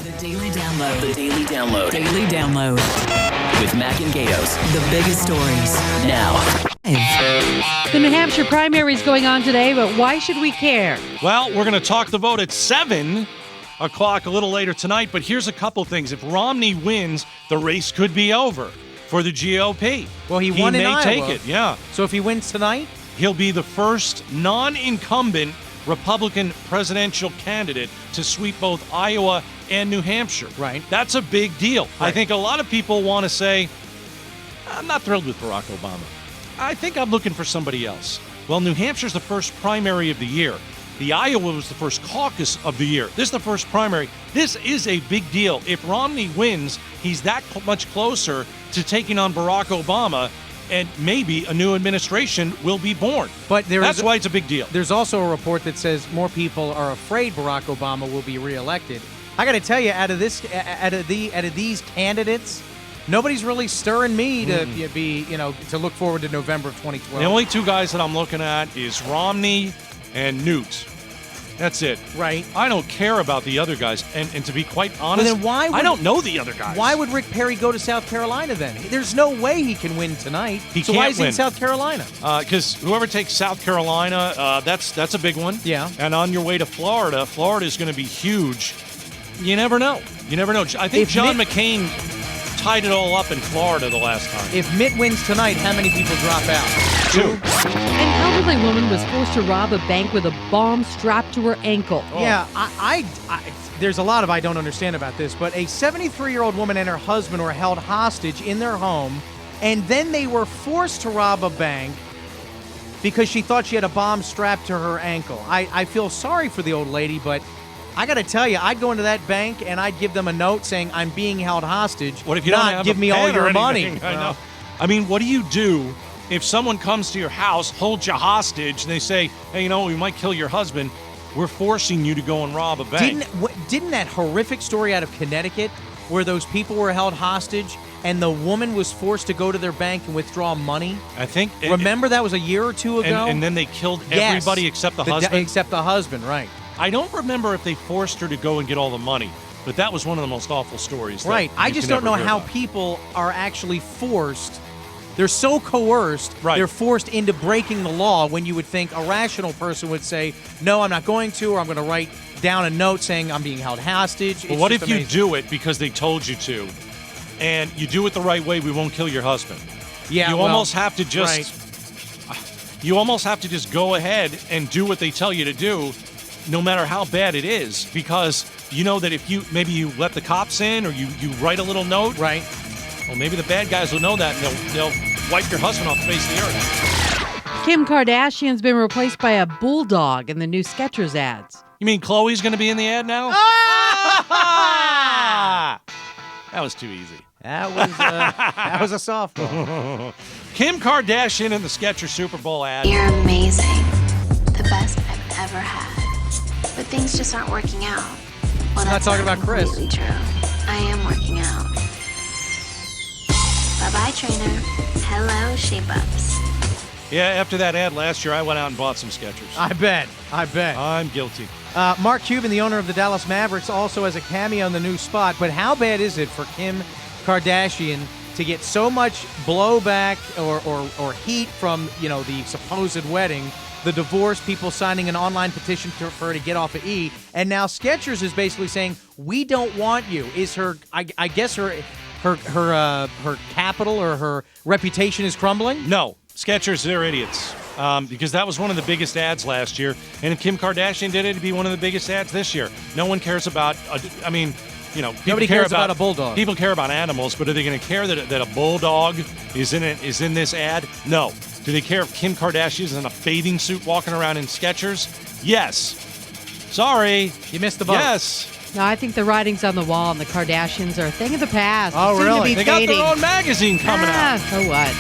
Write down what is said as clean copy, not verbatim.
The Daily Download. The Daily Download. Daily Download. With Mac and Gaydos. The biggest stories now. The New Hampshire primary is going on today, but why should we care? Well, we're going to talk the vote at 7 o'clock a little later tonight, but here's a couple things. If Romney wins, the race could be over for the GOP. Well, he won in Iowa. He may take it, yeah. So if he wins tonight? He'll be the first non-incumbent Republican presidential candidate to sweep both Iowa and New Hampshire. Right. That's a big deal. Right. I think a lot of people want to say, I'm not thrilled with Barack Obama. I think I'm looking for somebody else. Well, New Hampshire's the first primary of the year. The Iowa was the first caucus of the year. This is the first primary. This is a big deal. If Romney wins, he's that much closer to taking on Barack Obama, and maybe a new administration will be born. But that's why it's a big deal. There's also a report that says more people are afraid Barack Obama will be reelected. I got to tell you, out of these candidates, nobody's really stirring me to to look forward to November of 2012. The only two guys that I'm looking at is Romney and Newt. That's it. Right. I don't care about the other guys. And to be quite honest, then why would, I don't know the other guys. Why would Rick Perry go to South Carolina then? There's no way he can win tonight. He so can't why is he win. in South Carolina? Because whoever takes South Carolina, that's a big one. Yeah. And on your way to Florida, Florida is going to be huge. You never know. You never know. I think John McCain tied it all up in Florida the last time. If Mitt wins tonight, how many people drop out? 2. An elderly woman was forced to rob a bank with a bomb strapped to her ankle. Oh. Yeah, I there's a lot of I don't understand about this, but a 73-year-old woman and her husband were held hostage in their home, and then they were forced to rob a bank because she thought she had a bomb strapped to her ankle. I feel sorry for the old lady, but I got to tell you, I'd go into that bank and I'd give them a note saying I'm being held hostage. What if you not don't have give a me all pen or your anything? money? I know. I mean, what do you do if someone comes to your house, holds you hostage, and they say, hey, we might kill your husband. We're forcing you to go and rob a bank. Didn't that horrific story out of Connecticut where those people were held hostage and the woman was forced to go to their bank and withdraw money? I think. Remember that was a year or two ago? And then they killed everybody except the husband? Except the husband, right. I don't remember if they forced her to go and get all the money, but that was one of the most awful stories. Right. I just don't know how people are actually forced. They're so coerced, they're forced into breaking the law when you would think a rational person would say, no, I'm not going to, or I'm going to write down a note saying I'm being held hostage. But what if you do it because they told you to, and you do it the right way, we won't kill your husband? Yeah, you almost have to just you almost have to just go ahead and do what they tell you to do, no matter how bad it is, because you know that if you let the cops in or you write a little note, right? Well, maybe the bad guys will know that, and they'll wipe your husband off the face of the earth. Kim Kardashian's been replaced by a bulldog in the new Skechers ads. You mean Khloe's going to be in the ad now? That was too easy. That was a softball. Kim Kardashian in the Skechers Super Bowl ad. You're amazing. The best I've ever had. But things just aren't working out. Well, Not talking about Chris. Completely true. I am working out. Bye-bye, trainer. Hello, shape-ups. Yeah, after that ad last year, I went out and bought some Skechers. I bet. I'm guilty. Mark Cuban, the owner of the Dallas Mavericks, also has a cameo in the new spot. But how bad is it for Kim Kardashian to get so much blowback or heat from the supposed wedding, the divorce, people signing an online petition for her to get off of E, and now Skechers is basically saying we don't want you. Is her? I guess her capital or her reputation is crumbling? No, Skechers, they're idiots. Because that was one of the biggest ads last year, and if Kim Kardashian did it, it'd be one of the biggest ads this year. No one cares about. Nobody cares about a bulldog. People care about animals, but are they going to care that a bulldog is in this ad? No. Do they care if Kim Kardashian is in a bathing suit walking around in Skechers? Yes. Sorry, you missed the boat. Yes. No, I think the writing's on the wall, and the Kardashians are a thing of the past. Oh, Soon really? to be They got fading. their own magazine coming out. So what?